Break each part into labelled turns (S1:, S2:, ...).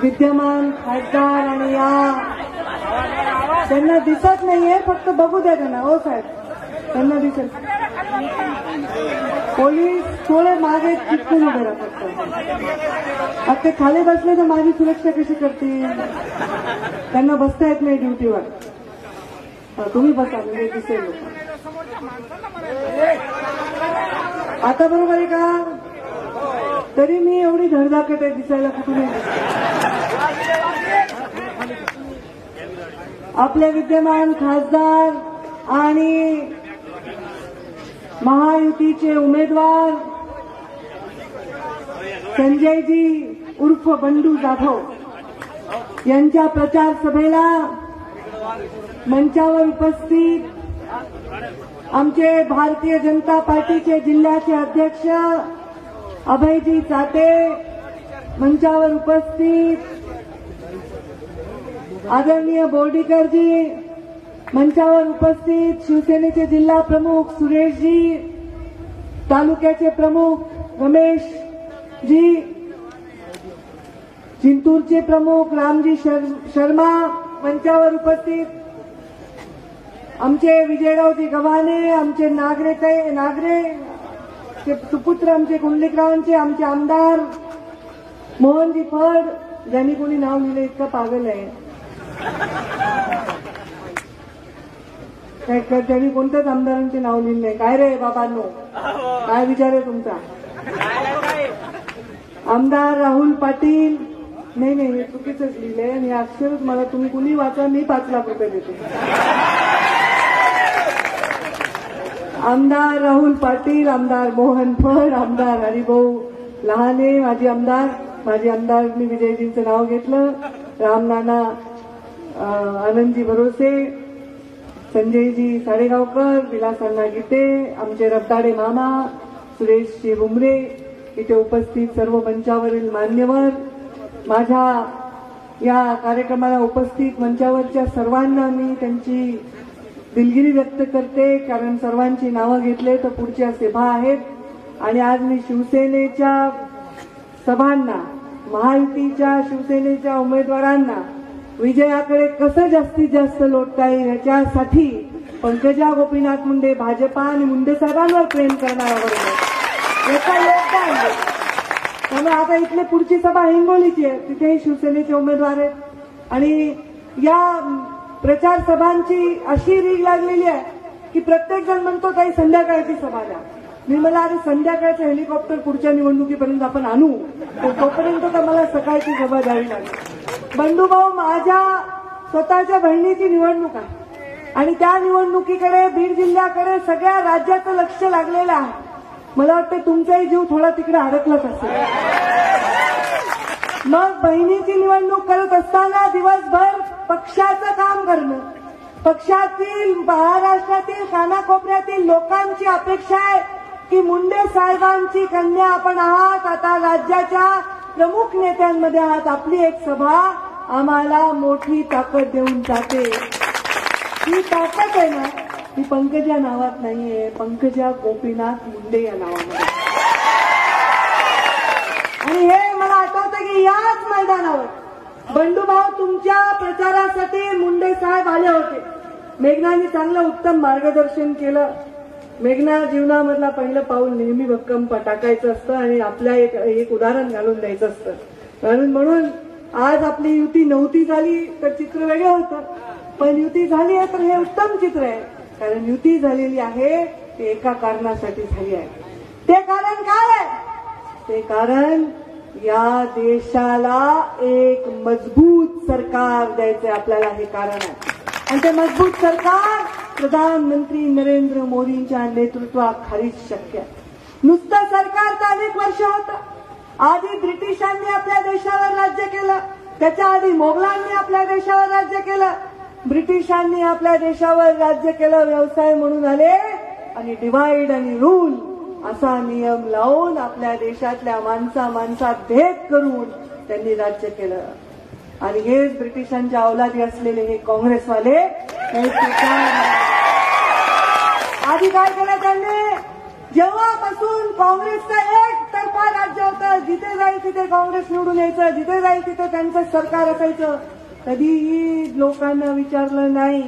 S1: विद्यमान खासदार आणि या त्यांना दिसत नाहीये, फक्त बघू द्या त्यांना. हो साहेब, त्यांना दिसत. पोलीस थोडे मागे चिटकून उभे राहतात. आता ते खाली बसले तर माझी सुरक्षा कशी करतील? त्यांना बसता येत नाही ड्युटीवर. तुम्ही बसा, म्हणजे दिसेल. आता बरोबर आहे का? तरी मी एवढी धडधाकट आहे दिसायला कुठून? आपले विद्यमान खासदार आणि महायुतीचे उमेदवार संजयजी उर्फ बंडू जाधव यांच्या प्रचार सभेला मंचावर उपस्थित आमचे भारतीय जनता पार्टीचे जिल्ह्याचे अध्यक्ष अभयजी चाटे, मंचावर उपस्थित आदरणीय बोर्डीकरजी, मंचावर उपस्थित शिवसेनेचे जिल्हा प्रमुख सुरेशजी, तालुक्याचे प्रमुख रमेशजी, जिंतूरचे प्रमुख रामजी शर्मा, मंचावर उपस्थित आमचे विजयरावजी गव्हाणे, आमचे नागरे सुपुत्र आमचे कुंडलिकरावांचे, आमचे आमदार मोहनजी फड, ज्यांनी कोणी नाव लिहिलं इतकं पागल आहे. त्यांनी कोणत्याच आमदारांचे नाव लिहिले नाही. काय रे बाबांनो, काय विचार आहे तुमचा? आमदार राहुल पाटील, नाही हे चुकीचंच लिहिलंय आणि अक्षरच मला तुम्ही कुणी वाचा, मी 5 लाख रुपये देते. आमदार राहुल पाटील, आमदार मोहन फड, आमदार हरिभाऊ लहाने, माजी आमदार मी विजयजींचं नाव घेतलं, रामनाना आनंदजी भरोसे, संजयजी साडेगावकर, विलासांना गीते, आमचे रबदाडे मामा, सुरेशजी बुमरे, इथे उपस्थित सर्व मंचावरील मान्यवर, माझ्या या कार्यक्रमाला उपस्थित मंचावरच्या सर्वांना मी त्यांची दिलगिरी व्यक्त करते. कारण सर्वांची नावं घेतले तर पुढच्या सभा आहेत आणि आज मी शिवसेनेच्या सभांना, महायुतीच्या शिवसेनेच्या उमेदवारांना विजयाकडे कसं जास्तीत जास्त लोटता येईल याच्यासाठी पंकजा गोपीनाथ मुंडे, भाजपा आणि मुंडे साहेबांवर प्रेम करणाऱ्याबरोबर याचा योगदान आहे. त्यामुळे आता इथले पुढची सभा हिंगोलीची आहे, तिथेही शिवसेनेचे उमेदवार आहेत आणि या प्रचार सभांची अशी रीग लागलेली आहे की प्रत्येक जण म्हणतो काही संध्याकाळची सभा द्या. मी मला अरे संध्याकाळचं हेलिकॉप्टर पुढच्या निवडणुकीपर्यंत आपण आणू, तर तोपर्यंत तर मला सकाळची सभा द्यावी लागेल. बंधुभाऊ, माझ्या स्वतःच्या बहिणीची निवडणूक आहे आणि त्या निवडणुकीकडे, बीड जिल्ह्याकडे सगळ्या राज्याचं लक्ष लागलेलं आहे. मला वाटतं तुमचाही जीव थोडा तिकडे अडकलाच असेल. मग बहिणीची निवडणूक करत असताना दिवसभर पक्षाचं काम करणं, पक्षातील महाराष्ट्रातील कानाकोपऱ्यातील लोकांची अपेक्षा आहे की मुंडे साहेबांची कन्या आपण आहात, आता राज्याच्या प्रमुख नेत्यांमध्ये आहात, आपली एक सभा आम्हाला मोठी ताकद देऊन जाते. ही ताकद आहे ना, ही पंकजा नावात नाहीये, पंकजा गोपीनाथ मुंडे या नावामध्ये. आणि हे मला आठवतं की याच मैदानावर बंडूभाऊ तुमच्या प्रचारासाठी मुंडे साहेब आले होते. मेघनाने चांगलं उत्तम मार्गदर्शन केलं. मेघना जीवनामधला पहिलं पाऊल नेहमी भक्कम टाकायचं असतं आणि आपल्या एक उदाहरण घालून द्यायचं असतं. म्हणून आज आपली युती नव्हती झाली तर चित्र वेगळं होतं, पण युती झाली आहे तर हे उत्तम चित्र आहे. कारण युती झालेली आहे ते एका कारणासाठी झाली आहे. ते कारण काय आहे? ते कारण या देशाला एक मजबूत सरकार द्यायचंय आपल्याला, हे कारण आहे. आणि ते मजबूत सरकार प्रधानमंत्री नरेंद्र मोदींच्या नेतृत्वाखालीच शक्य आहे. नुसतं सरकारचं अनेक वर्ष होतं. आधी ब्रिटिशांनी आपल्या देशावर राज्य केलं, त्याच्या आधी मोगलांनी आपल्या देशावर राज्य केलं. ब्रिटिशांनी आपल्या देशावर राज्य केलं, व्यवसाय म्हणून आले आणि डिवाइड आणि रूल असा नियम लावून आपल्या देशातल्या माणसात भेद करून त्यांनी राज्य केलं. आणि हेच ब्रिटिशांच्या अवलादी असलेले हे काँग्रेसवाले आधी काय केलं त्यांनी? जेव्हापासून काँग्रेसचं एकतर्फा राज्य होतं जिथे जाईल तिथे काँग्रेस निवडून यायचं, जिथे जाईल तिथे त्यांचं सरकार असायचं. कधीही लोकांना विचारलं नाही.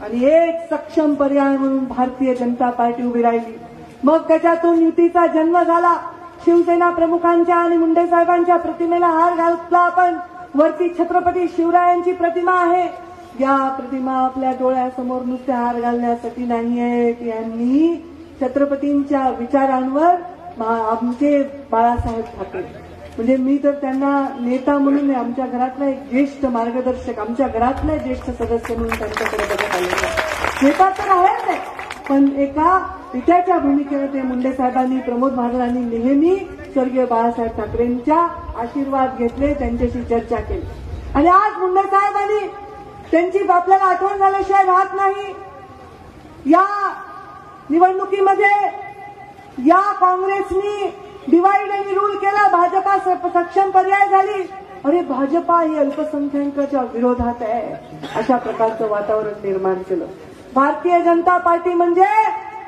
S1: आणि एक सक्षम पर्याय म्हणून भारतीय जनता पार्टी उभी राहिली. मग त्याच्यातून युतीचा जन्म झाला. शिवसेना प्रमुखांच्या आणि मुंडे साहेबांच्या प्रतिमेला हार घातला आपण. वरती छत्रपती शिवरायांची प्रतिमा आहे. या प्रतिमा आपल्या डोळ्यासमोर नुसते हार घालण्यासाठी नाही आहेत. यांनी छत्रपतींच्या विचारांवर आमचे बाळासाहेब ठाकरे, म्हणजे मी तर त्यांना नेता म्हणून आमच्या घरातला एक ज्येष्ठ मार्गदर्शक, आमच्या घरातला ज्येष्ठ सदस्य म्हणून त्यांच्याकडे बघत आलेलो. नेता तर आहेच आहे, पण एका पित्याच्या भूमिकेने ते मुंडे साहेबांनी, प्रमोद महाजनांनी नेहमी स्वर्गीय बाळासाहेब ठाकरेंच्या आशीर्वाद घेतले, त्यांच्याशी चर्चा केली. आणि आज मुंडे साहेबांनी त्यांची आपल्याला आठवण झाल्याशिवाय राहत नाही. या निवडणुकीमध्ये या काँग्रेसनी डिवाइड आणि रूल केला. भाजपा सक्षम पर्याय झाली. अरे भाजपा ही अल्पसंख्याकांच्या विरोधात आहे, अशा प्रकारचं वातावरण निर्माण केलं. भारतीय जनता पार्टी म्हणजे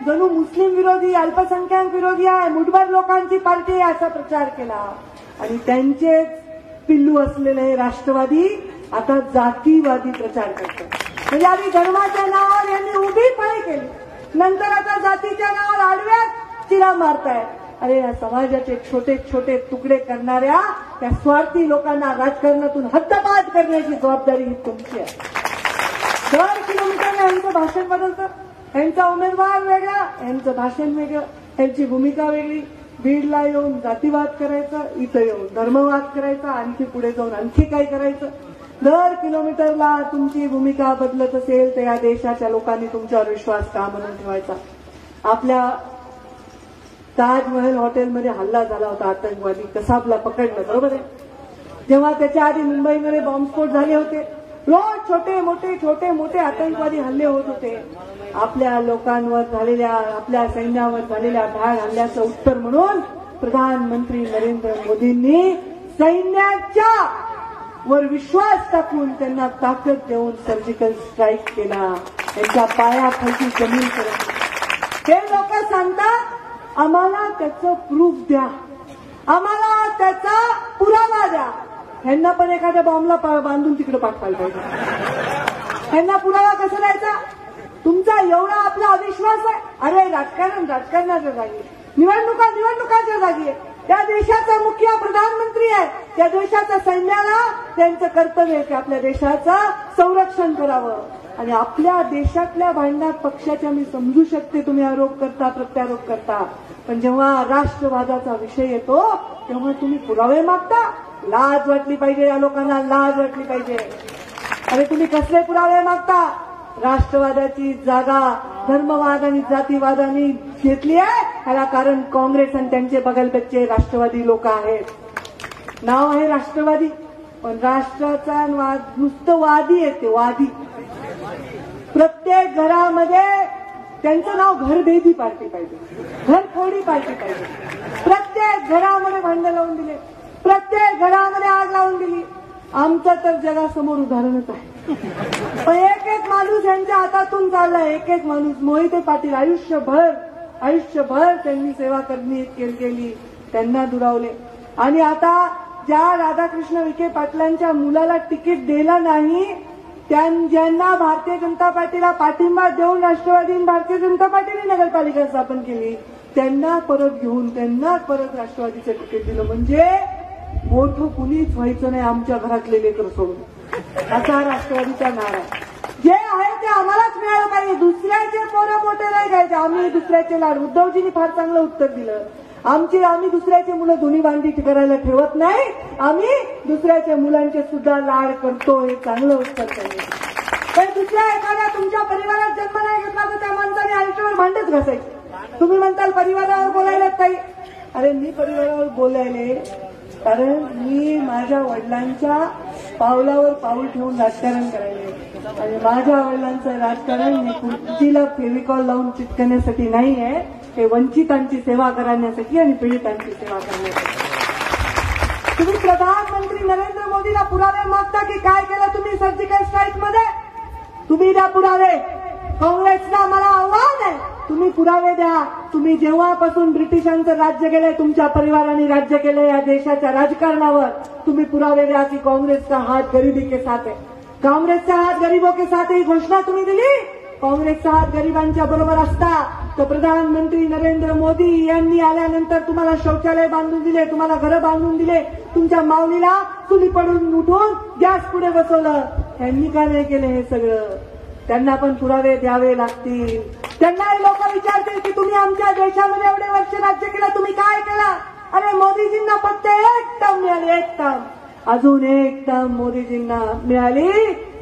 S1: जणू मुस्लिम विरोधी, अल्पसंख्याक विरोधी आहे, मुठभर लोकांची पार्टी आहे असा प्रचार केला. आणि त्यांचे पिल्लू असलेले राष्ट्रवादी आता जातीवादी प्रचार करतात. म्हणजे आधी धर्माच्या नावावर यांनी उभी फळी केली, नंतर आता जातीच्या नावावर आडव्यात चिरा मारतायत. अरे या समाजाचे छोटे छोटे तुकडे करणाऱ्या त्या स्वार्थी लोकांना राजकारणातून हद्दपार करण्याची जबाबदारी ही तुमची आहे. 10 किलोमीटरला यांचं भाषण बदलतं, यांचा उमेदवार वेगळा, यांचं भाषण वेगळं, यांची भूमिका वेगळी. बीडला येऊन जातीवाद करायचा, इथं येऊन धर्मवाद करायचा, आणखी पुढे जाऊन आणखी काय करायचं. 10 किलोमीटरला तुमची भूमिका बदलत असेल तर या देशाच्या लोकांनी तुमच्यावर विश्वास का म्हणून ठेवायचा. आपल्या ताजमहल हॉटेलमध्ये हल्ला झाला होता, आतंकवादी कसाबला पकडलं, बरोबर आहे. जेव्हा त्याच्या आधी मुंबईमध्ये बॉम्बस्फोट झाले होते, रोज छोटे मोठे आतंकवादी हल्ले होत होते. आपल्या लोकांवर झालेल्या, आपल्या सैन्यावर झालेल्या भ्याड हल्ल्याचं उत्तर म्हणून प्रधानमंत्री नरेंद्र मोदींनी सैन्याच्या वर विश्वास टाकून त्यांना ताकद देऊन सर्जिकल स्ट्राईक केला. त्यांच्या पायाखालची जमीन करत. हे लोक सांगतात आम्हाला त्याचं प्रूफ द्या, आम्हाला त्याचा पुरावा द्या. ह्यांना पण एखाद्या बॉम्बला बांधून तिकडे पाठवायला पाहिजे. ह्यांना पुरावा कसा द्यायचा? तुमचा एवढा आपला अविश्वास आहे. अरे राजकारणाच्या जागी, निवडणुकाच्या जागी आहे. त्या देशाचा मुख्य प्रधानमंत्री आहे. त्या देशाच्या सैन्याला त्यांचं कर्तव्य आहे की आपल्या देशाचं संरक्षण करावं. आणि आपल्या देशातल्या भांडणात पक्षाच्या मी समजू शकते, तुम्ही आरोप करता, प्रत्यारोप करता, पण जेव्हा राष्ट्रवादाचा विषय येतो तेव्हा तुम्ही पुरावे मागता. लाज वाटली पाहिजे या लोकांना, लाज वाटली पाहिजे. अरे तुम्ही कसले पुरावे मागता? राष्ट्रवादाची जागा धर्मवाद आणि जातीवादाने घेतली आहे. याला कारण काँग्रेस आणि त्यांचे बगलबच्चे राष्ट्रवादी लोक आहेत. नाव आहे राष्ट्रवादी, पण राष्ट्राचा नुसतं वादी आहे. ते वादी प्रत्येक घरामध्ये त्यांचं नाव घरभेदी पार्टी पाहिजे, घरफोडी पार्टी पाहिजे. प्रत्येक घरामध्ये भांडण लावून दिले, प्रत्येक घरामध्ये आग लावून दिली. आमचं तर जगासमोर उदाहरणच आहे. पण एक माणूस यांच्या हातातून चाललाय, एक माणूस. मोहिते पाटील आयुष्यभर त्यांनी सेवा केली, त्यांना दुरावले. आणि आता ज्या राधाकृष्ण विखे पाटलांच्या मुलाला तिकीट दिलं नाही, ज्यांना भारतीय जनता पार्टीला पाठिंबा देऊन राष्ट्रवादी भारतीय जनता पार्टीने नगरपालिका स्थापन केली, त्यांना परत घेऊन त्यांना परत राष्ट्रवादीचं तिकीट दिलं. म्हणजे मोठं कुणीच व्हायचं नाही आमच्या घरातले लेकर सोडून, असा राष्ट्रवादीचा नारा. जे आहे ते आम्हालाच मिळालं पाहिजे. दुसऱ्याचे पोरं मोठे नाही घ्यायचे, आम्ही दुसऱ्याचे लाड. उद्धवजींनी फार चांगलं उत्तर दिलं. आम्ही दुसऱ्याची मुलं धुणी भांडी करायला ठेवत नाही, आम्ही दुसऱ्याच्या मुलांचे सुद्धा लाड करतो. हे चांगलं उत्तर त्यांनी. पण दुसऱ्या एखाद्या तुमच्या परिवारात जन्म नाही घेतला तर त्या माणसाने आयुष्यावर भांडच घासायचे. तुम्ही म्हणताल परिवारावर बोलायलाच काही. अरे मी परिवारावर बोलायले कारण मी माझ्या वडिलांच्या पावलावर पाऊल ठेवून राजकारण करायले. आणि माझ्या वडिलांचं राजकारण हे खुर्चीला फेविकॉल लावून चिटकण्यासाठी नाही आहे, हे वंचितांची सेवा करण्यासाठी आणि पीडितांची सेवा करण्यासाठी. तुम्ही प्रधानमंत्री नरेंद्र मोदीला पुरावे मागता की काय केलं तुम्ही सर्जिकल स्ट्राईक मध्ये? तुम्ही द्या पुरावे. काँग्रेसला मला आव्हान आहे, तुम्ही पुरावे द्या. तुम्ही जेव्हापासून ब्रिटिशांचं राज्य केलंय, तुमच्या परिवाराने राज्य केलंय या देशाच्या राजकारणावर, तुम्ही पुरावे द्या की काँग्रेसचा हात गरीबी के साथ है. काँग्रेसचा हात गरीबों के साथ ही घोषणा तुम्ही दिली. काँग्रेसचा हात गरिबांच्या बरोबर असता तर प्रधानमंत्री नरेंद्र मोदी यांनी आल्यानंतर तुम्हाला शौचालय बांधून दिले, तुम्हाला घरं बांधून दिले, तुमच्या माऊलीला चुली पडून उठून गॅस पुढे बसवलं. यांनी का नाही केलं हे सगळं? त्यांना पण पुरावे द्यावे लागतील. त्यांना लोक विचारतील की तुम्ही आमच्या देशामध्ये एवढे वर्ष राज्य केलं, तुम्ही काय केलं? अरे मोदीजींना फक्त एक टर्म मिळाली, एक टर्म. अजून एक टर्म मोदीजींना मिळाली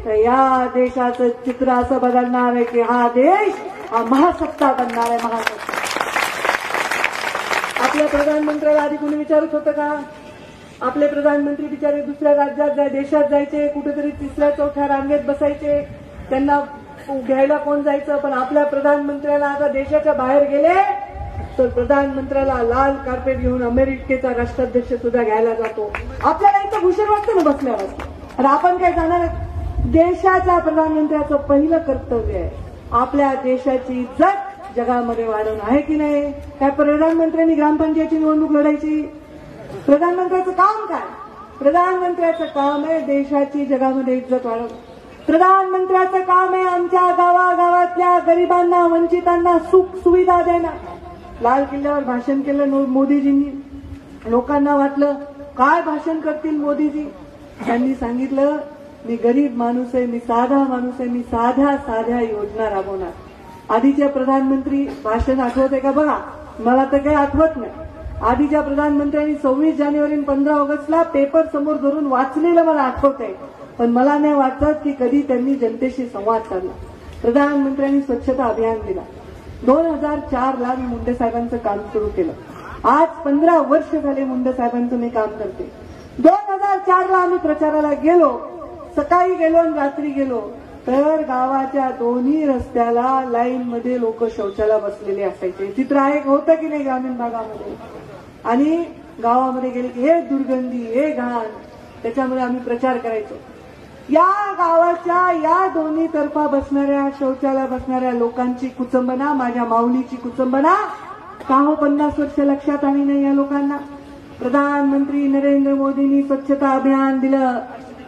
S1: तर या देशाचं चित्र असं बदलणार आहे की हा देश हा महासत्ता बनणार आहे, महासत्ता. आपल्या प्रधानमंत्र्याला आधी कोणी विचारत होतं का? आपले प्रधानमंत्री बिचारे दुसऱ्या राज्यात देशात जायचे, कुठेतरी तिसऱ्या चौथ्या रांगेत बसायचे, त्यांना घ्यायला कोण जायचं? पण आपल्या प्रधानमंत्र्याला आता देशाच्या बाहेर गेले तर प्रधानमंत्र्याला लाल कार्पेट घेऊन अमेरिकेचा राष्ट्राध्यक्ष सुद्धा घ्यायला जातो. आपल्याला इथं भूषण वाटतं ना बसल्यावर. आणि आपण काय जाणार? देशाच्या प्रधानमंत्र्याचं पहिलं कर्तव्य आहे आपल्या देशाची इज्जत जगामध्ये वाढवणं, आहे की नाही? काय प्रधानमंत्र्यांनी ग्रामपंचायतची निवडणूक लढायची? प्रधानमंत्र्याचं काम काय? प्रधानमंत्र्याचं काम आहे देशाची जगामध्ये इज्जत वाढवणं. प्रधानमंत्र्याचं काम आहे आमच्या गावागावातल्या गरिबांना, वंचितांना सुख सुविधा देणं. लाल किल्ल्यावर भाषण केलं मोदीजींनी. लोकांना वाटलं काय भाषण करतील मोदीजी. त्यांनी सांगितलं मी गरीब माणूस आहे, मी साधा माणूस आहे, मी साध्या साध्या योजना राबवणार. आधीचे प्रधानमंत्री भाषण आठवते का? बघा, मला तर काही आठवत नाही. आधीच्या प्रधानमंत्र्यांनी 26 जानेवारी 15 ऑगस्टला पेपर समोर धरून वाचलेलं मला आठवतंय, पण मला नाही वाटत की कधी त्यांनी जनतेशी संवाद साधला. प्रधानमंत्र्यांनी स्वच्छता अभियान दिला. 2004ला मी मुंडे साहेबांचं काम सुरू केलं. आज 15 वर्ष झाले मुंडे साहेबांचं मी काम करते. 2004ला आम्ही प्रचाराला गेलो, सकाळी गेलो आणि रात्री गेलो तर गावाच्या दोन्ही रस्त्याला लाईनमध्ये लोक शौचाला बसलेले असायचे. चित्र आहे, होतं की नाही ग्रामीण भागामध्ये? आणि गावामध्ये गेले की हे दुर्गंधी, हे घाण. त्याच्यामुळे आम्ही प्रचार करायचो. या गावाच्या या दोन्ही तर्फा बसणाऱ्या शौचाला बसणाऱ्या लोकांची कुचंबना, माझ्या माऊलीची कुचंबना का हो 50 वर्ष लक्षात आली नाही या लोकांना? प्रधानमंत्री नरेंद्र मोदींनी स्वच्छता अभियान दिलं.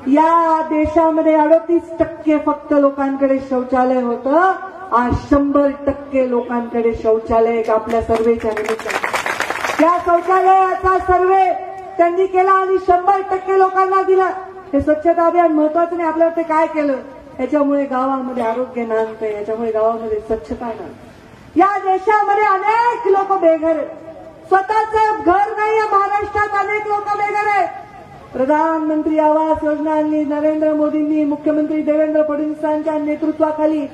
S1: या देशामध्ये 38% फक्त लोकांकडे शौचालय होतं. आज 100% लोकांकडे शौचालय एक आपल्या सर्वेच्या निमित्तानं. त्या शौचालयाचा सर्वे त्यांनी केला आणि 100% लोकांना दिला. हे स्वच्छता अभियान महत्वाचं नाही, आपल्याला ते काय केलं? याच्यामुळे गावामध्ये आरोग्य नांदतंय, याच्यामुळे गावामध्ये स्वच्छता नांदते. या देशामध्ये अनेक लोक बेघर आहेत. स्वतःचं घर नाही या महाराष्ट्रात अनेक लोक बेघर आहेत. प्रधानमंत्री आवास योजना आणली नरेंद्र मोदींनी. मुख्यमंत्री देवेंद्र फडणवीसांच्या नेतृत्वाखाली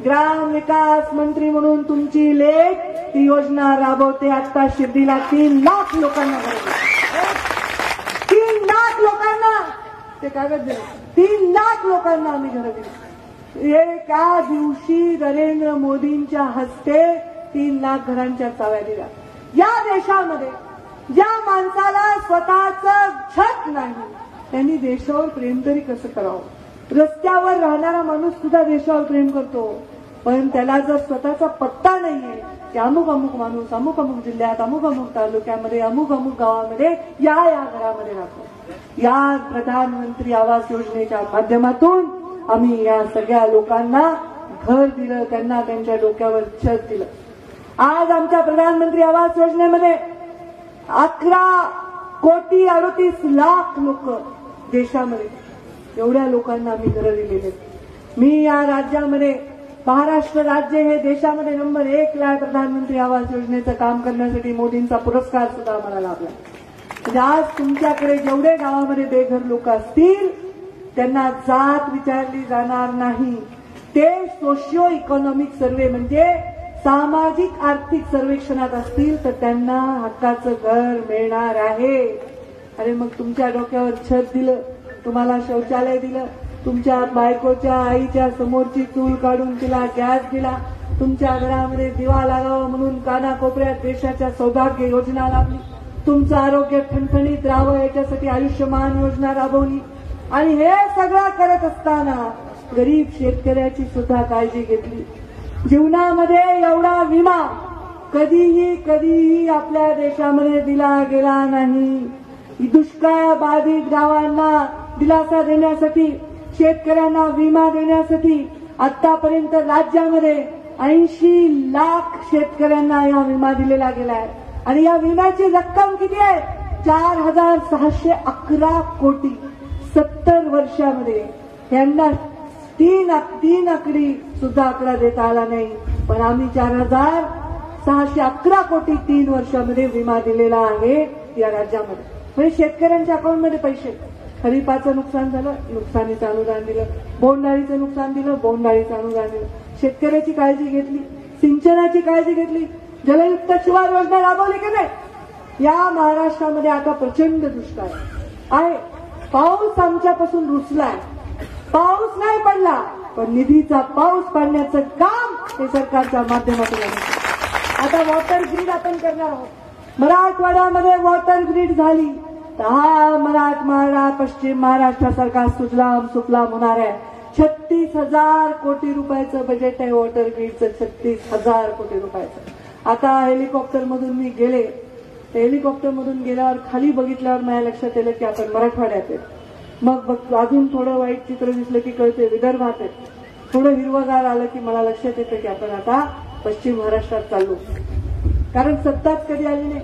S1: ग्राम विकास मंत्री म्हणून तुमची लेक ही योजना राबवते. आता शिर्डीला 3 लाख लोकांना घर दिलं. 3 लाख लोकांना ते कागद दिले. 3 लाख लोकांना आम्ही घर दिली. एका दिवशी नरेंद्र मोदींच्या हस्ते 3 लाख घरांच्या चाव्या दिल्या. या देशामध्ये ज्या माणसाला स्वतःचं छत नाही त्यांनी देशावर प्रेम तरी कसं करावं? रस्त्यावर राहणारा माणूस सुद्धा देशावर प्रेम करतो, पण त्याला जर स्वतःचा पत्ता नाहीये की अमुक अमुक माणूस अमुक अमुक जिल्ह्यात अमुक अमुक तालुक्यामध्ये अमुक अमुक गावामध्ये या घरामध्ये राहतो. या प्रधानमंत्री आवास योजनेच्या माध्यमातून आम्ही या सगळ्या लोकांना घर दिलं, त्यांना त्यांच्या डोक्यावर छत दिलं. आज आमच्या प्रधानमंत्री आवास योजनेमध्ये 11,38,00,000 लोक देशामध्ये, एवढ्या लोकांना आम्ही घरं दिलेली आहेत. मी या राज्यामध्ये, महाराष्ट्र राज्य हे देशामध्ये नंबर 1 ला आहे प्रधानमंत्री आवास योजनेचं काम करण्यासाठी. मोदींचा पुरस्कार सुद्धा आम्हाला लाभला. म्हणजे आज तुमच्याकडे जेवढे गावामध्ये बेघर लोक असतील त्यांना जात विचारली जाणार नाही. ते सोशिओ इकॉनॉमिक सर्वे म्हणजे सामाजिक आर्थिक सर्वेक्षणात असतील तर त्यांना हक्काचं घर मिळणार आहे. अरे मग तुमच्या डोक्यावर छत दिलं, तुम्हाला शौचालय दिलं, तुमच्या बायकोच्या आईच्या समोरची चूल काढून तिला गॅस दिला, तुमच्या घरामध्ये दिवा लागावा म्हणून कानाकोपऱ्यात देशाच्या सौभाग्य योजना लाभली, तुमचं आरोग्य ठणठणीत राहावं याच्यासाठी आयुष्यमान योजना राबवली. आणि हे सगळं करत असताना गरीब शेतकऱ्याची सुद्धा काळजी घेतली. जीवनामध्ये एवढा विमा कधीही आपल्या देशामध्ये दिला गेला नाही। दुष्काळ बाधित गावांना दिलासा देण्यासाठी, शेतकऱ्यांना विमा देण्यासाठी आतापर्यंत राज्यामध्ये 80 लाख शेतकऱ्यांना या विमा दिलेला गेलाय। आणि या विम्याची रक्कम किती आहे? 4,611 कोटी। 70 वर्षामध्ये यांना तीन आकडी सुद्धा आकडा देता आला नाही, पण आम्ही 4,611 कोटी 3 वर्षामध्ये विमा दिलेला आहे या राज्यामध्ये। म्हणजे शेतकऱ्यांच्या अकाउंटमध्ये पैसे, खरीपाचं नुकसान झालं, नुकसानीचं अनुदान दिलं, बोंडअळीचं नुकसान दिलं, बोंडअळीचं अनुदान दिलं, शेतकऱ्याची काळजी घेतली, सिंचनाची काळजी घेतली, जलयुक्त शिवार योजना राबवली की नाही? या महाराष्ट्रामध्ये आता प्रचंड दुष्काळ आहे। पाऊस आमच्यापासून रुसलाय, पाऊस नाही पडला, पण निधीचा पाऊस पाडण्याचं काम हे सरकारच्या माध्यमातून आहे। आता वॉटर ग्रीड आपण करणार आहोत। मराठवाड्यामध्ये वॉटर ग्रीड झाली तर हा मराठवाडा पश्चिम महाराष्ट्रासारखा सुजलाम सुफलाम होणार आहे। 36,000 कोटी रुपयाचं बजेट आहे वॉटर ग्रीडचं, 36,000 कोटी रुपयाचं। आता हेलिकॉप्टरमधून मी गेले, हेलिकॉप्टरमधून गेल्यावर खाली बघितल्यावर माझ्या लक्षात आलं की आपण मराठवाड्यात आहे। मग अजून थोडं वाईट चित्र दिसलं की कळते विदर्भात आहे। थोडं हिरवगार आलं की मला लक्षात येतं की आपण आता पश्चिम महाराष्ट्रात चाललो, कारण सत्ताच कधी आली नाही।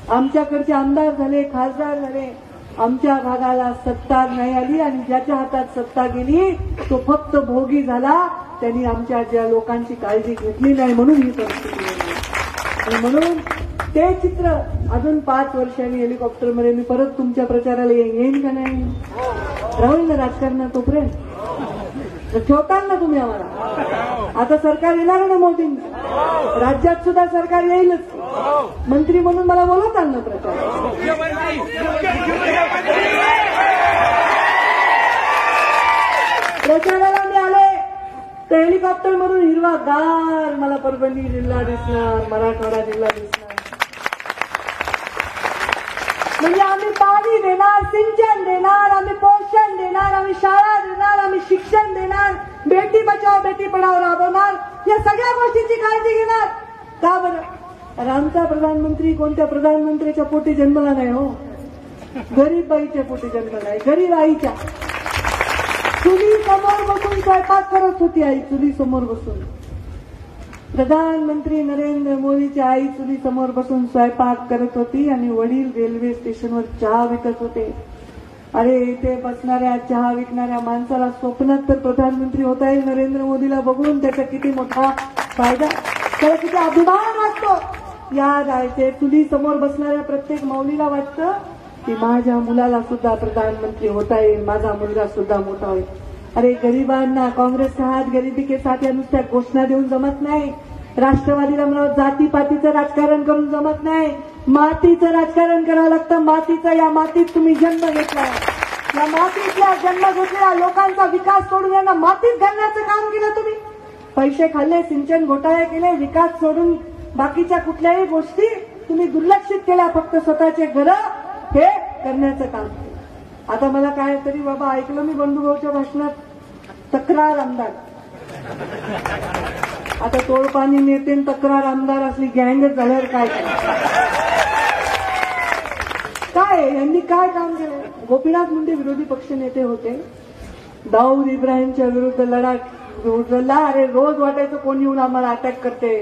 S1: आमच्याकडचे आमदार झाले, खासदार झाले, आमच्या भागाला सत्ता नाही आली, आणि ज्याच्या हातात सत्ता गेली तो फक्त भोगी झाला। त्यांनी आमच्या ज्या लोकांची काळजी घेतली नाही म्हणून ही परिस्थिती झाली। आणि म्हणून ते चित्र अजून 5 वर्षांनी हेलिकॉप्टरमध्ये मी परत तुमच्या प्रचाराला येईन का नाही? राहील ना राजकारणात तोपर्यंत? ठेवताल ना तुम्ही आम्हाला? आता सरकार येणार ना मोदींचं, राज्यात सुद्धा सरकार येईलच। मंत्री म्हणून मला बोलवताल ना प्रचार? प्रचाराला मी आले तर हेलिकॉप्टर मधून हिरवागार मला परभणी जिल्हा दिसणार, मराठवाडा जिल्हा दिसणार। म्हणजे आम्ही पाणी देणार, सिंचन देणार, आम्ही पोषण देणार, आम्ही शाळा देणार, आम्ही शिक्षण देणार, बेटी बचाओ बेटी पढाओ राबवणार, या सगळ्या गोष्टींची काळजी घेणार। का बरं? अरे आमचा प्रधानमंत्री कोणत्या प्रधानमंत्र्याच्या पोटी जन्मला नाही हो, गरीब बाईच्या पोटी जन्मला आहे, गरीब आईच्या। चुली समोर बसून स्वयंपाक करत होती आई, चुली समोर बसून। प्रधानमंत्री नरेंद्र मोदीच्या आई चुली समोर बसून स्वयंपाक करत होती आणि वडील रेल्वे स्टेशनवर चहा विकत होते। अरे इथे बसणाऱ्या चहा विकणाऱ्या माणसाला स्वप्नात तर प्रधानमंत्री होता येईल नरेंद्र मोदीला बघून, त्याचा किती मोठा फायदा, त्याला किती अभिमान वाटतो। याद आहे ते चुली समोर बसणाऱ्या प्रत्येक मौलीला वाटतं की माझ्या मुलाला सुद्धा प्रधानमंत्री होता येईल, माझा मुलगा सुद्धा मोठा होईल। अरे गरिबांना काँग्रेसचा हात गरिबी के साथ या नुसत्या घोषणा देऊन जमत नाही। राष्ट्रवादीला मला जातीपातीचं राजकारण करून जमत नाही, मातीचं राजकारण करावं लागतं। मातीचं, या मातीत तुम्ही जन्म घेतलाय, या मातीतल्या जन्म घेतलेल्या लोकांचा विकास सोडून यांना मातीत घालण्याचं काम केलं तुम्ही। पैसे खाल्ले, सिंचन घोटाळे केले, विकास सोडून बाकीच्या कुठल्याही गोष्टी तुम्ही दुर्लक्षित केल्या, फक्त स्वतःचे घरं हे करण्याचं काम केलं। आता मला काय तरी बाबा ऐकलं मी बंधुभाऊच्या भाषणात, तक्रार आमदार। आता तोडपाणी नेते तक्रार आमदार असली गँगच झाल्यावर काय यांनी काय काम केलं? गोपीनाथ मुंडे विरोधी पक्ष नेते होते, दाऊद इब्राहिमच्या विरुद्ध लढा। अरे रोज वाटायचं कोण येऊन आम्हाला अटॅक करते।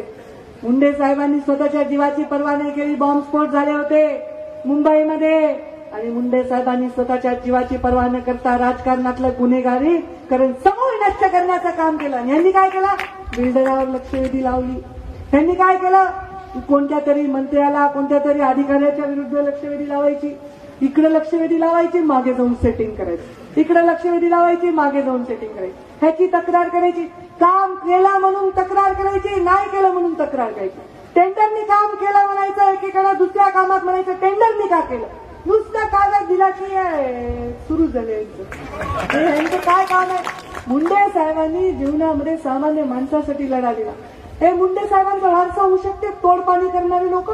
S1: मुंडे साहेबांनी स्वतःच्या जीवाची पर्वा नाही केली, बॉम्बस्फोट झाले होते मुंबईमध्ये, आणि मुंडे साहेबांनी स्वतःच्या जीवाची पर्वा न करता राजकारणातलं गुन्हेगारी कारण समूळ नष्ट करण्याचं काम केलं। आणि यांनी काय केलं? बिल्डरावर लक्षवेधी लावली। यांनी काय केलं? कोणत्या तरी मंत्र्याला, कोणत्या तरी अधिकाऱ्याच्या विरुद्ध लक्षवेधी लावायची, इकडे लक्षवेधी लावायची, मागे जाऊन सेटिंग करायची, इकडे लक्षवेधी लावायची, मागे जाऊन सेटिंग करायची, ह्याची तक्रार करायची। काम केलं म्हणून तक्रार करायची, नाही केलं म्हणून तक्रार करायची। टेंडरनी काम केलं म्हणायचं, एकीकडे दुसऱ्या कामात म्हणायचं टेंडरनी का केलं, नुसतं कागद दिला की सुरू झाले यांचं काय काम आहे? मुंडे साहेबांनी जीवनामध्ये सामान्य माणसासाठी लढा दिला। हे मुंडे साहेबांचा वारसा होऊ शकते तोडपाणी करणारे लोक?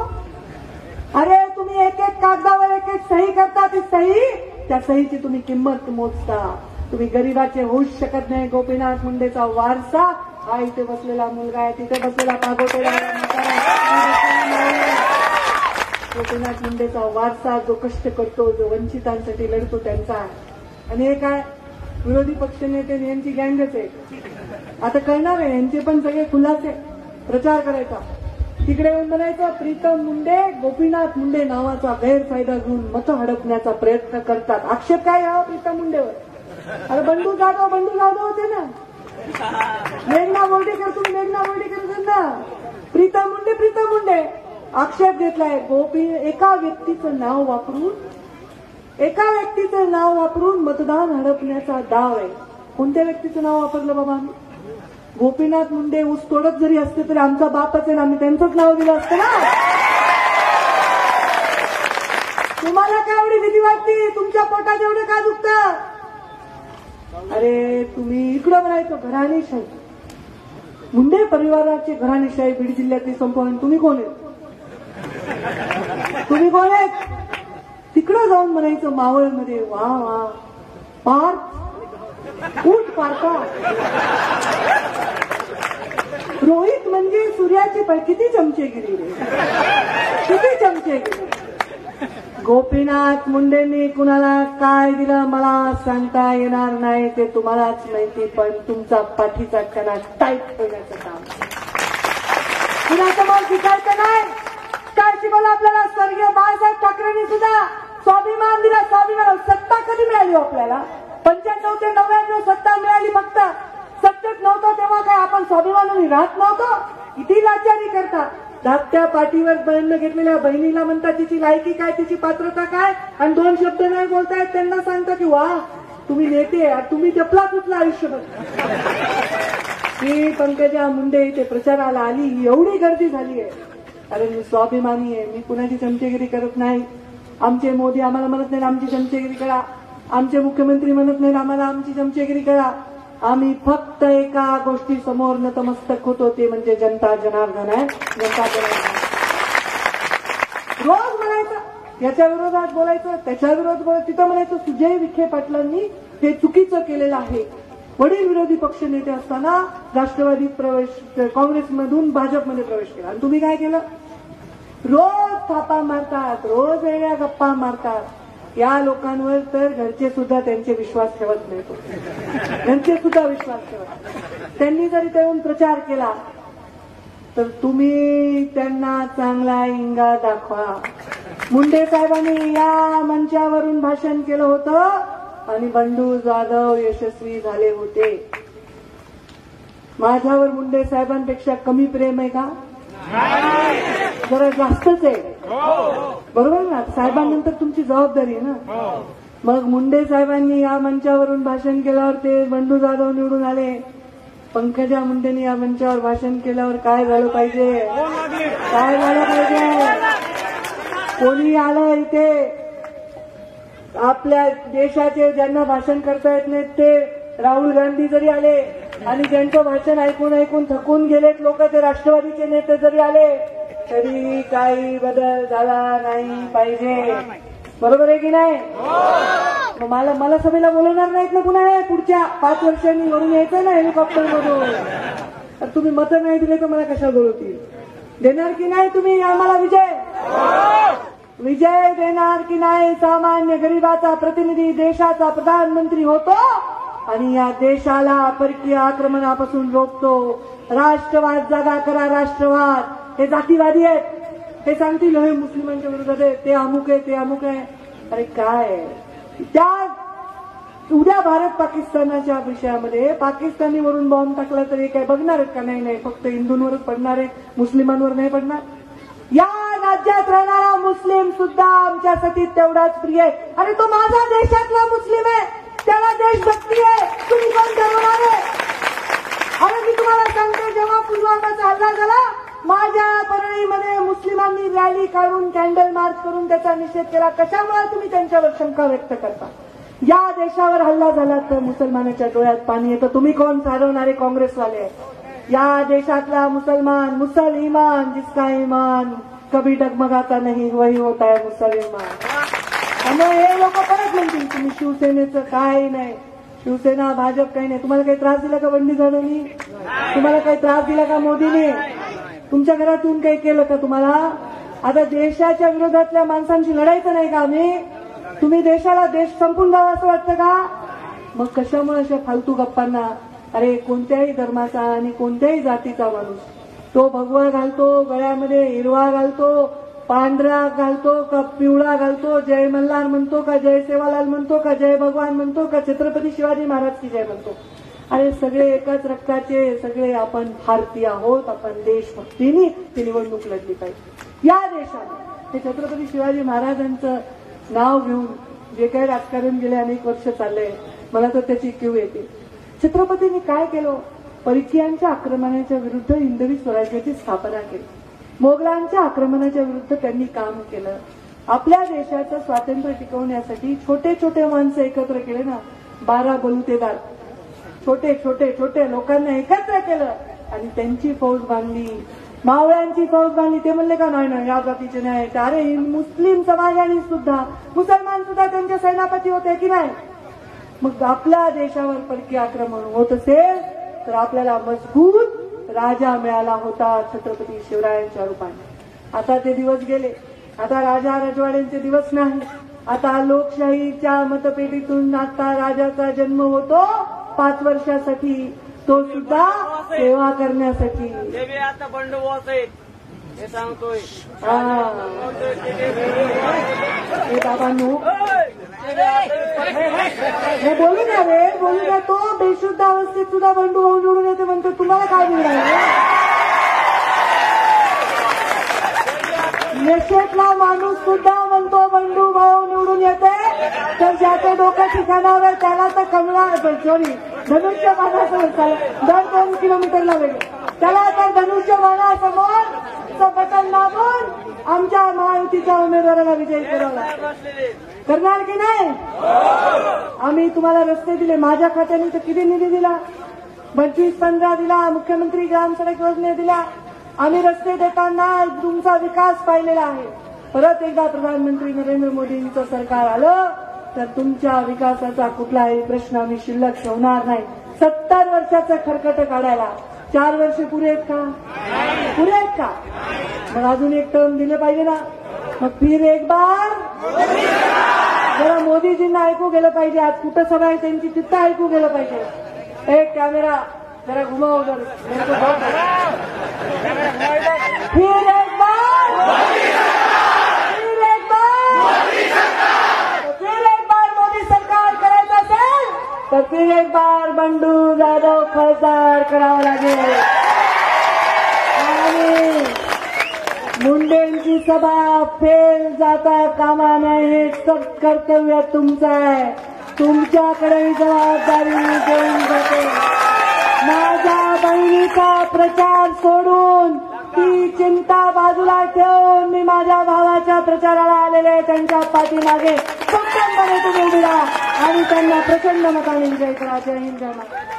S1: अरे तुम्ही एक एक कागदावर एक एक सही करता, ती सही, त्या सहीची तुम्ही किंमत मोजता, तुम्ही गरीबाचे होऊच शकत नाही। गोपीनाथ मुंडेचा वारसा हा इथे बसलेला मुलगा आहे, तिथे बसलेला पागोटेला गोपीनाथ मुंडेचा वारसा जो कष्ट करतो, जो वंचितांसाठी लढतो त्यांचा आहे. आणि हे काय विरोधी पक्षनेते यांची गँगच आहे. आता कळणार आहे यांचे पण सगळे खुलासे प्रचार करायचा. तिकडे येऊन म्हणायचं प्रीतम मुंडे गोपीनाथ मुंडे नावाचा गैरफायदा घेऊन मतं हडपण्याचा प्रयत्न करतात. आक्षेप काय यावं प्रीतम मुंडेवर? अरे बंडू जाधव होते ना, मेघना बोर्डीकर, तुम्ही मेघना बोर्डीकर ना, प्रीतम मुंडे आक्षेप घेतलाय. एका व्यक्तीचं नाव वापरून मतदान हडपण्याचा डाव आहे. कोणत्या व्यक्तीचं नाव वापरलं बाबा आम्ही? गोपीनाथ मुंडे ऊस तोडत जरी असते तरी आमचा बापच आहे ना, आम्ही त्यांचंच नाव दिलं असतं ना. तुम्हाला काय एवढी भीती वाटते? तुमच्या पोटात एवढं का दुखतं? अरे तुम्ही इकडं म्हणायचं घराणेशाही, मुंडे परिवाराची घराणेशाही बीड जिल्ह्यातली संपवून तुम्ही कोण आहेत? तिकडं जाऊन म्हणायचं मावळमध्ये वा वा पार्थ ऊट पारका. रोहित म्हणजे सूर्याची किती चमचेगिरी रे, किती चमचेगिरी. गोपीनाथ मुंडेंनी कुणाला काय दिलं मला सांगता येणार नाही, ते तुम्हालाच माहिती. पण तुमचा पाठीचा कणा टाईट ठेवण्याचं काम कुणासमोर शिकायचं नाही. काय शिकवलं आपल्याला स्वर्गीय बाळासाहेब ठाकरेंनी सुद्धा? स्वाभिमान दिला. स्वाभिमान सत्ता कधी मिळाली आपल्याला? 95 ते 99 सत्ता मिळाली. फक्त सत्तेत नव्हतं तेव्हा काय आपण स्वाभिमानाने राहत नव्हतो? किती लाचारी करतात. धाकट्या पाठीवर बहिण घेतलेल्या बहिणीला म्हणतात तिची लायकी काय, तिची पात्रता काय, आणि 2 शब्द नाही बोलतायत त्यांना सांगता की वा तुम्ही नेते, तुम्ही जपला कुठला आयुष्यभर. ही पंकजा मुंडे इथे प्रचाराला आली, एवढी गर्दी झाली आहे. अरे मी स्वाभिमानी आहे, मी कुणाची चमचेगिरी करत नाही. आमचे मोदी आम्हाला म्हणत नाही आमची चमचेगिरी करा, आमचे मुख्यमंत्री म्हणत नाही आम्हाला आमची चमचेगिरी करा. आम्ही फक्त एका गोष्टी समोर नतमस्तक होतो, ते म्हणजे जनता जनार्दन आहे. जनता जनार्दन रोज म्हणायचं, याच्या विरोधात बोलायचं, त्याच्या विरोधात बोलायचं. तिथं म्हणायचं सुजय विखे पाटलांनी हे चुकीचं केलेलं आहे. वडील विरोधी पक्ष नेते असताना राष्ट्रवादीत प्रवेश, काँग्रेसमधून भाजपमध्ये प्रवेश केला, आणि तुम्ही काय केलं? रोज थापा मारतात, रोज वेगळ्या गप्पा मारतात. या लोकांवर तर घरचे सुद्धा त्यांचे विश्वास ठेवत नाही. घरचे सुद्धा विश्वास ठेवत. त्यांनी जरी येऊन प्रचार केला तर तुम्ही त्यांना चांगला इंगा दाखवा. मुंडे साहेबांनी या मंचावरून भाषण केलं होतं आणि बंडू जाधव यशस्वी झाले होते. माझ्यावर मुंडे साहेबांपेक्षा कमी प्रेम आहे का? जरा जास्तच आहे, बरोबर ना? साहेबांनंतर तुमची जबाबदारी आहे ना. मग मुंडे साहेबांनी या मंचावरून भाषण केल्यावर ते बंडू जाधव निवडून आले. पंकजा मुंडेंनी या मंचावर भाषण केल्यावर काय झालं पाहिजे? काय झालं पाहिजे? कोणी आलं इथे आपल्या देशाचे ज्यांना भाषण करता येत नाहीत ते राहुल गांधी जरी आले आणि ज्यांचं भाषण ऐकून ऐकून थकून गेलेत लोक, ते राष्ट्रवादीचे नेते जरी आले तरी काही बदल झाला नाही पाहिजे. बरोबर आहे की नाही? मग मला सभेला बोलवणार नाहीत ना पुन्हा? पुढच्या 5 वर्षांनी वरून यायचं ना हेलिकॉप्टर मधून. तुम्ही मतं नाही दिले तर मला कशा बोलवतील? देणार की नाही तुम्ही आम्हाला विजय देणार की नाही? सामान्य गरिबाचा प्रतिनिधी देशाचा प्रधानमंत्री होतो आणि या देशाला परकीय आक्रमणापासून रोखतो. राष्ट्रवाद जागा करा, राष्ट्रवाद. हे जातीवादी आहेत, हे सांगतील हे मुस्लिमांच्या विरोधात आहे, ते अमुक आहे, ते अमुक आहे. अरे काय त्या उद्या भारत पाकिस्तानाच्या विषयामध्ये पाकिस्तानीवरून बॉम्ब टाकला तरी काय बघणार आहेत का? नाही, फक्त हिंदूंवरच पडणार आहे, मुस्लिमांवर नाही पडणार. या राज्यात राहणारा मुस्लिम सुद्धा आमच्यासाठी तेवढाच प्रिय आहे. अरे तो माझा देशातला मुस्लिम आहे, त्याला देशभक्ती आहे. तुम्ही कोण ठरवणार आहे? अरे मी तुम्हाला सांगते, जेव्हा पुलवामाचा हल्ला झाला माझ्या परळीमध्ये मुस्लिमांनी रॅली काढून कॅन्डल मार्च करून त्याचा निषेध केला. कशामुळे तुम्ही त्यांच्यावर शंका व्यक्त करता? या देशावर हल्ला झाला तर मुसलमानाच्या डोळ्यात पाणी येतं. तुम्ही कोण सारवणारे? काँग्रेसवाले. या देशातला मुसलमान, मुसलमान जिसका ईमान कभी डगमगाता नहीं वही होता है मुसलमान. त्यामुळे हे लोक परत म्हणतील तुम्ही शिवसेनेचं काय नाही. शिवसेना भाजप काही नाही. तुम्हाला काही त्रास दिला का बंडी झाडांनी? तुम्हाला काही त्रास दिला का मोदीने? तुमच्या घरात येऊन काही केलं का तुम्हाला? आता देशाच्या विरोधातल्या माणसांशी लढायचं नाही का आम्ही? तुम्ही देशाला देश संपून जावं असं वाटतं का? मग कशामुळे अशा फालतू गप्पांना? अरे कोणत्याही धर्माचा आणि कोणत्याही जातीचा माणूस तो भगवा घालतो, गळ्यामध्ये हिरवा घालतो, पांढरा घालतो का पिवळा घालतो, जय मल्हार म्हणतो का जय सेवालाल म्हणतो का जय भगवान म्हणतो का छत्रपती शिवाजी महाराज की जय म्हणतो. अरे सगळे एकाच रक्ताचे, सगळे आपण भारतीय आहोत. आपण देशभक्तीने ती निवडणूक लढली पाहिजे. या देशात हे छत्रपती शिवाजी महाराजांचं नाव घेऊन जे काही राजकारण गेले अनेक वर्ष चाललंय, मला तर त्याची कीव येते. छत्रपतींनी काय केलं? परकीयांच्या आक्रमणाच्या विरुद्ध हिंदवी स्वराज्याची स्थापना केली. मोगलांच्या आक्रमणाच्या विरुद्ध त्यांनी काम केलं. आपल्या देशाचं स्वातंत्र्य टिकवण्यासाठी छोटे छोटे माणसं एकत्र केले ना, 12 बलुतेदार छोटे छोटे छोटे लोकांना एकत्र केलं आणि त्यांची फौज बांधली, मावळ्यांची फौज बांधली. ते म्हणले का नाही या जातीचे नाही. अरे मुस्लिम समाजाने सुद्धा, मुसलमान सुद्धा त्यांचे सेनापती होते की नाही? मग आपल्या देशावर परकीय आक्रमण होत असेल तर आपल्याला मजबूत राजा मिळाला होता छत्रपती शिवरायांच्या रूपाने. आता ते दिवस गेले. आता राजा राजवाड्यांचे दिवस नाही. आता लोकशाहीच्या मतपेटीतून आता राजाचा जन्म होतो 5 वर्षासाठी, तो सुद्धा सेवा करण्यासाठी.
S2: आता बंडोबस्त आहे हे सांगतोय.
S1: हे बाबांनो हे बोलू द्या रे, बोलू द्या. तो बेशुद्ध अवस्थेत सुद्धा बंडू भाऊ निवडून येते म्हणतो. तुम्हाला काय मिळालं? नेशेतला माणूस सुद्धा म्हणतो बंडू भाऊ निवडून येते. तर ज्याचं डोकं ठिकाणावर त्याला तर कमला सॉरी धनुष्य बाणासमोर 2 किलोमीटरला वेगळे, त्याला तर धनुष्य बाणासमोर बटन दाबून आमच्या महायुतीच्या उमेदवाराला विजयी करणार की नाही? आम्ही तुम्हाला रस्ते दिले. माझ्या खात्याने तर किती निधी दिला? 25-15 दिला. मुख्यमंत्री ग्राम सडक योजने दिल्या. आम्ही रस्ते देताना तुमचा विकास पाहिलेला आहे. परत एकदा प्रधानमंत्री नरेंद्र मोदींचं सरकार आलं तर तुमच्या विकासाचा कुठलाही प्रश्न आम्ही शिल्लक ठेवणार नाही. 70 वर्षाचं खरकट काढायला 4 वर्ष पुरे आहेत का? पुरे आहेत का? मग अजून एक टर्म दिले पाहिजे ना. मग फिर एक बार जरा मोदीजींना ऐकू गेलं पाहिजे. आज कुठं सभा आहे त्यांची तिथं ऐकू गेलं पाहिजे. एक कॅमेरा जरा घुमाव जर फिर एक बार, फिर एक बार, फिर एक बार मोदी सरकार करायचं असेल तर फिर एक बार बंडू जाधव खासदार करावं लागेल. आणि मुंडेंची सभा फेल जाता कामा नये. हे सक्त कर्तव्य तुमचं आहे. तुमच्याकडे जबाबदारी देऊन जाते. माझ्या बहिणीचा प्रचार सोडून ती चिंता बाजूला ठेवून मी माझ्या भावाच्या प्रचाराला आलेले त्यांच्या पाठीमागे भक्कमपणे तुम्ही उभी राहा आणि त्यांना प्रचंड मताने विजय करा. जय हिंद, जय महाराष्ट्र.